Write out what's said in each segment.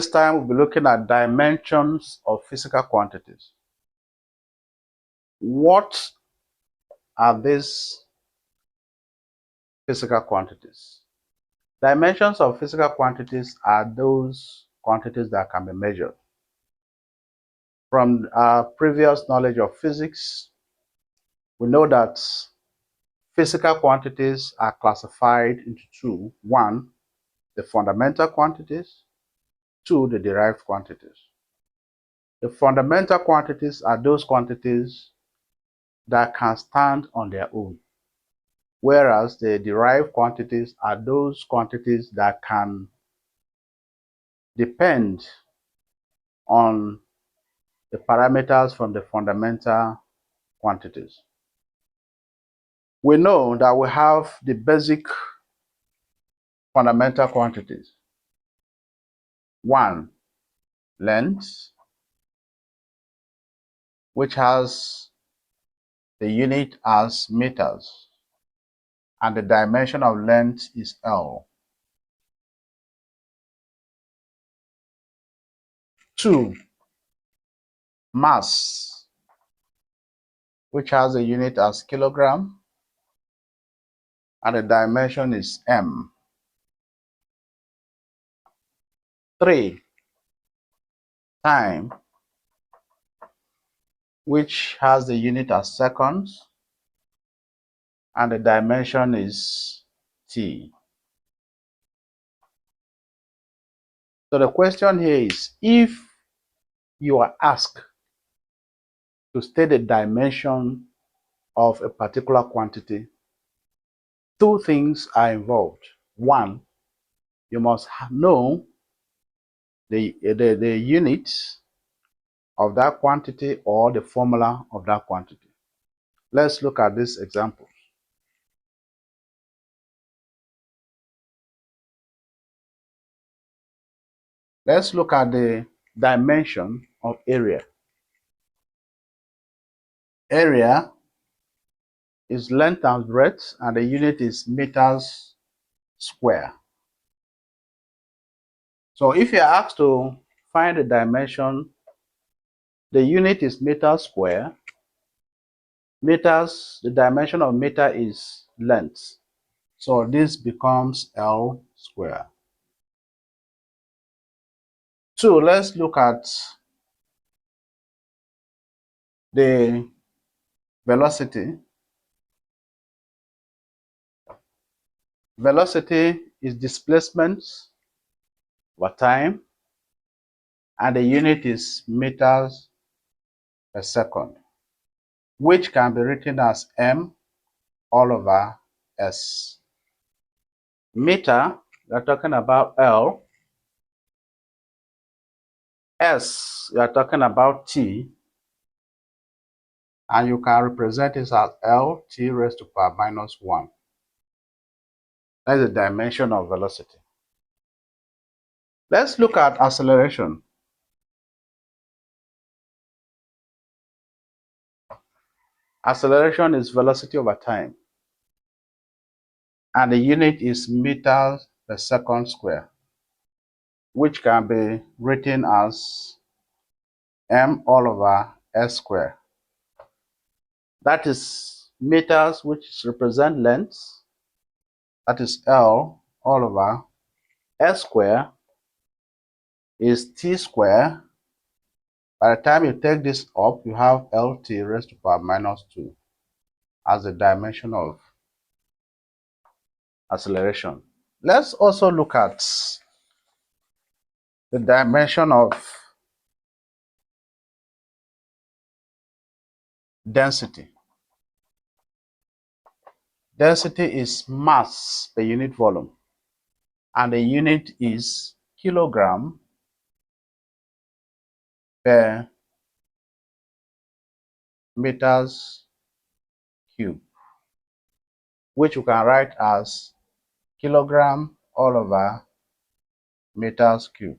This time we'll be looking at dimensions of physical quantities. What are these physical quantities? Dimensions of physical quantities are those quantities that can be measured. From our previous knowledge of physics, we know that physical quantities are classified into two. One, the fundamental quantities. Two, the derived quantities. The fundamental quantities are those quantities that can stand on their own, whereas the derived quantities are those quantities that can depend on the parameters from the fundamental quantities. We know that we have the basic fundamental quantities. One, length, which has the unit as meters, and the dimension of length is L. Two, mass, which has a unit as kilogram, and the dimension is M. Three, time, which has the unit as seconds, and the dimension is T. So the question here is, if you are asked to state the dimension of a particular quantity, two things are involved. One, you must know the units of that quantity or the formula of that quantity. Let's look at this example. Let's look at the dimension of area. Area is length times breadth, and the unit is meters square. So if you're asked to find the dimension, the unit is meters square. Meters, the dimension of meter is length. So this becomes L square. So let's look at the velocity. Velocity is displacement over time, and the unit is meters per second, which can be written as m all over s. Meter, we're talking about L. S, we are talking about T, and you can represent it as L T raised to power minus 1. That's the dimension of velocity. Let's look at acceleration. Acceleration is velocity over time, and the unit is meters per second square, which can be written as m all over s square. That is meters, which represent length. That is L all over s square is t square. By the time you take this up, you have LT raised to power minus 2 as the dimension of acceleration. Let's also look at the dimension of density. Density is mass per unit volume, and the unit is kilogram per meters cube, which you can write as kilogram all over meters cube.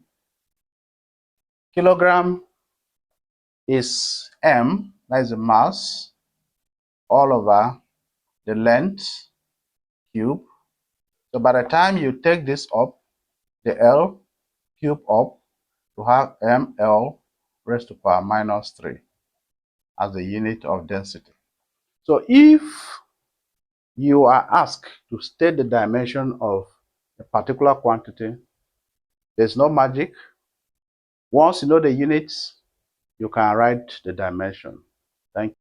Kilogram is m, that is the mass, all over the length cube. So by the time you take this up, the L cube up, to have ml raised to power minus 3 as the unit of density. So if you are asked to state the dimension of a particular quantity, there's no magic. Once you know the units, you can write the dimension. Thank you.